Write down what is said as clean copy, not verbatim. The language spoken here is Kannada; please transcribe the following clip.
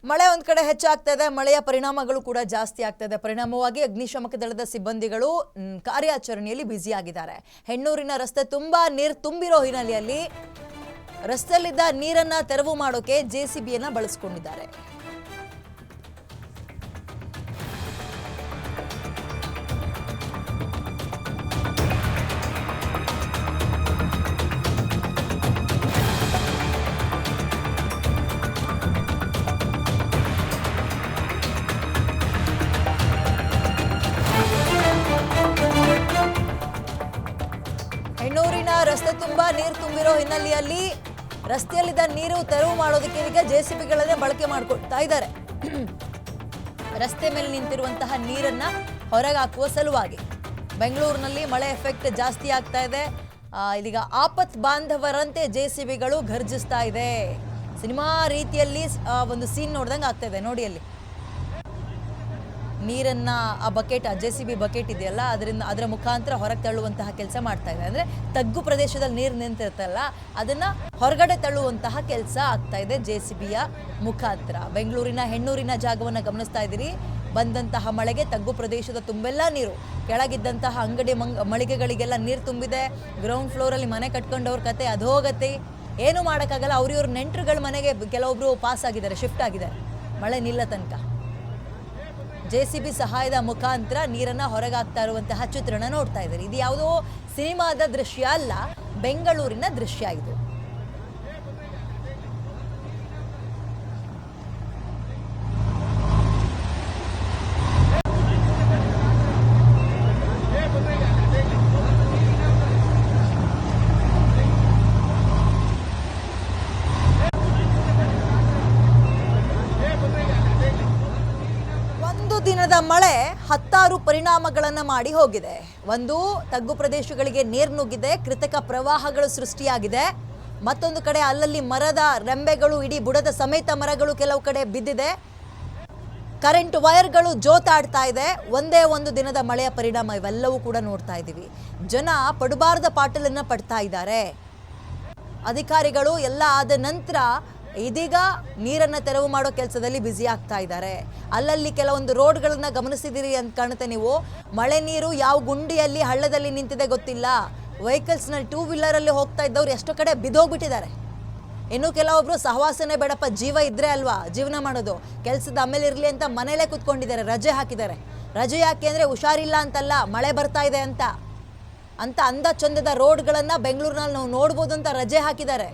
ಮಳೆ ಒಂದು ಕಡೆ ಹೆಚ್ಚಾಗ್ತಾ ಇದೆ, ಮಳೆಯ ಪರಿಣಾಮಗಳು ಕೂಡ ಜಾಸ್ತಿ ಆಗ್ತಾ ಇದೆ. ಪರಿಣಾಮವಾಗಿ ಅಗ್ನಿಶಾಮಕ ದಳದ ಸಿಬ್ಬಂದಿಗಳು ಕಾರ್ಯಾಚರಣೆಯಲ್ಲಿ ಬ್ಯುಸಿ ಆಗಿದ್ದಾರೆ. ಹೆಣ್ಣೂರಿನ ರಸ್ತೆ ತುಂಬಾ ನೀರು ತುಂಬಿರೋ ಹಿನ್ನೆಲೆಯಲ್ಲಿ ರಸ್ತೆಯಲ್ಲಿದ್ದ ನೀರನ್ನ ತೆರವು ಮಾಡೋಕೆ ಜೆಸಿಬಿಯನ್ನ ಬಳಸಿಕೊಂಡಿದ್ದಾರೆ. ಹೆಣ್ಣೂರಿನ ರಸ್ತೆ ತುಂಬಾ ನೀರು ತುಂಬಿರೋ ಹಿನ್ನೆಲೆಯಲ್ಲಿ ರಸ್ತೆಯಲ್ಲಿದ್ದ ನೀರು ತೆರವು ಮಾಡೋದಕ್ಕೆ ಈಗ ಜೆಸಿಬಿಗಳನ್ನೇ ಬಳಕೆ ಮಾಡ್ಕೊಳ್ತಾ ಇದ್ದಾರೆ. ರಸ್ತೆ ಮೇಲೆ ನಿಂತಿರುವಂತಹ ನೀರನ್ನ ಹೊರಗೆ ಹಾಕುವ ಸಲುವಾಗಿ ಬೆಂಗಳೂರಿನಲ್ಲಿ ಮಳೆ ಎಫೆಕ್ಟ್ ಜಾಸ್ತಿ ಆಗ್ತಾ ಇದೆ. ಇದೀಗ ಆಪತ್ ಬಾಂಧವರಂತೆ ಜೆಸಿಬಿಗಳು ಘರ್ಜಿಸ್ತಾ ಇದೆ. ಸಿನಿಮಾ ರೀತಿಯಲ್ಲಿ ಒಂದು ಸೀನ್ ನೋಡ್ದಂಗೆ ಆಗ್ತಾ ಇದೆ. ನೋಡಿ ಅಲ್ಲಿ ನೀರನ್ನ ಆ ಬಕೆಟ್, ಆ ಜೆಸಿಬಿ ಬಕೆಟ್ ಇದೆಯಲ್ಲ, ಅದರ ಮುಖಾಂತರ ಹೊರಗೆ ತಳ್ಳುವಂತಹ ಕೆಲಸ ಮಾಡ್ತಾ ಇದೆ. ಅಂದ್ರೆ ತಗ್ಗು ಪ್ರದೇಶದಲ್ಲಿ ನೀರು ನಿಂತಿರ್ತಲ್ಲ, ಅದನ್ನ ಹೊರಗಡೆ ತಳ್ಳುವಂತಹ ಕೆಲಸ ಆಗ್ತಾ ಇದೆ ಜೆಸಿಬಿಯ ಮುಖಾಂತರ. ಬೆಂಗಳೂರಿನ ಹೆಣ್ಣೂರಿನ ಜಾಗವನ್ನ ಗಮನಿಸ್ತಾ ಇದ್ದೀರಿ. ಬಂದಂತಹ ಮಳೆಗೆ ತಗ್ಗು ಪ್ರದೇಶದ ತುಂಬೆಲ್ಲ ನೀರು, ಕೆಳಗಿದ್ದಂತಹ ಅಂಗಡಿ ಮಳಿಗೆಗಳಿಗೆಲ್ಲ ನೀರು ತುಂಬಿದೆ. ಗ್ರೌಂಡ್ ಫ್ಲೋರ್ ಅಲ್ಲಿ ಮನೆ ಕಟ್ಕೊಂಡವ್ರ ಕತೆ ಅಧೋಗತಿ, ಏನು ಮಾಡೋಕ್ಕಾಗಲ್ಲ. ಅವ್ರ ನೆಂಟರುಗಳ ಮನೆಗೆ ಕೆಲವೊಬ್ರು ಪಾಸ್ ಆಗಿದ್ದಾರೆ, ಶಿಫ್ಟ್ ಆಗಿದ್ದಾರೆ ಮಳೆ ನಿಲ್ಲ ತನಕ. ಜೆಸಿಬಿ ಸಹಾಯದ ಮುಖಾಂತರ ನೀರನ್ನ ಹೊರಗಾಗ್ತಾ ಇರುವಂತಹ ಚಿತ್ರಣ ನೋಡ್ತಾ ಇದ್ದಾರೆ. ಇದು ಯಾವುದೋ ಸಿನಿಮಾದ ದೃಶ್ಯ ಅಲ್ಲ, ಬೆಂಗಳೂರಿನ ದೃಶ್ಯ ಇದು. ದಿನದ ಮಳೆ ಹತ್ತಾರು ಪರಿಣಾಮಗಳನ್ನು ಮಾಡಿ ಹೋಗಿದೆ. ಒಂದು, ತಗ್ಗು ಪ್ರದೇಶಗಳಿಗೆ ನೀರು ನುಗ್ಗಿದೆ, ಕೃತಕ ಪ್ರವಾಹಗಳು ಸೃಷ್ಟಿಯಾಗಿದೆ. ಮತ್ತೊಂದು ಕಡೆ ಅಲ್ಲಲ್ಲಿ ಮರದ ರೆಂಬೆಗಳು, ಇಡೀ ಬುಡದ ಸಮೇತ ಮರಗಳು ಕೆಲವು ಕಡೆ ಬಿದ್ದಿದೆ. ಕರೆಂಟ್ ವೈರ್ಗಳು ಜೋತಾಡ್ತಾ ಇದೆ. ಒಂದೇ ಒಂದು ದಿನದ ಮಳೆಯ ಪರಿಣಾಮ ಇವೆಲ್ಲವೂ ಕೂಡ ನೋಡ್ತಾ ಇದ್ದೀವಿ. ಜನ ಪಡಬಾರದ ಪಾಟಲನ್ನ ಪಡ್ತಾ ಇದ್ದಾರೆ. ಅಧಿಕಾರಿಗಳು ಎಲ್ಲ ಆದ ನಂತರ ಇದೀಗ ನೀರನ್ನ ತೆರವು ಮಾಡೋ ಕೆಲಸದಲ್ಲಿ ಬ್ಯುಸಿ ಆಗ್ತಾ ಇದ್ದಾರೆ. ಅಲ್ಲಲ್ಲಿ ಕೆಲವೊಂದು ರೋಡ್ಗಳನ್ನ ಗಮನಿಸಿದಿರಿ ಅಂತ ಕಾಣುತ್ತೆ ನೀವು. ಮಳೆ ನೀರು ಯಾವ ಗುಂಡಿಯಲ್ಲಿ ಹಳ್ಳದಲ್ಲಿ ನಿಂತಿದೆ ಗೊತ್ತಿಲ್ಲ. ವೆಹಿಕಲ್ಸ್ನಲ್ಲಿ ಟೂ ವೀಲರಲ್ಲಿ ಹೋಗ್ತಾ ಇದ್ದವ್ರು ಎಷ್ಟೋ ಕಡೆ ಬಿದ್ದೋಗ್ಬಿಟ್ಟಿದ್ದಾರೆ. ಇನ್ನು ಕೆಲವೊಬ್ರು ಸಹವಾಸನೆ ಬೇಡಪ್ಪ, ಜೀವ ಇದ್ರೆ ಅಲ್ವಾ ಜೀವನ ಮಾಡೋದು, ಕೆಲಸದ ಆಮೇಲೆ ಇರಲಿ ಅಂತ ಮನೇಲೇ ಕುತ್ಕೊಂಡಿದ್ದಾರೆ, ರಜೆ ಹಾಕಿದ್ದಾರೆ. ರಜೆ ಯಾಕೆ ಅಂದರೆ ಹುಷಾರಿಲ್ಲ ಅಂತಲ್ಲ, ಮಳೆ ಬರ್ತಾ ಇದೆ ಅಂತ ಅಂದ ಚಂದದ ರೋಡ್ಗಳನ್ನು ಬೆಂಗಳೂರಿನಲ್ಲಿ ನಾವು ನೋಡ್ಬೋದು ಅಂತ ರಜೆ ಹಾಕಿದ್ದಾರೆ.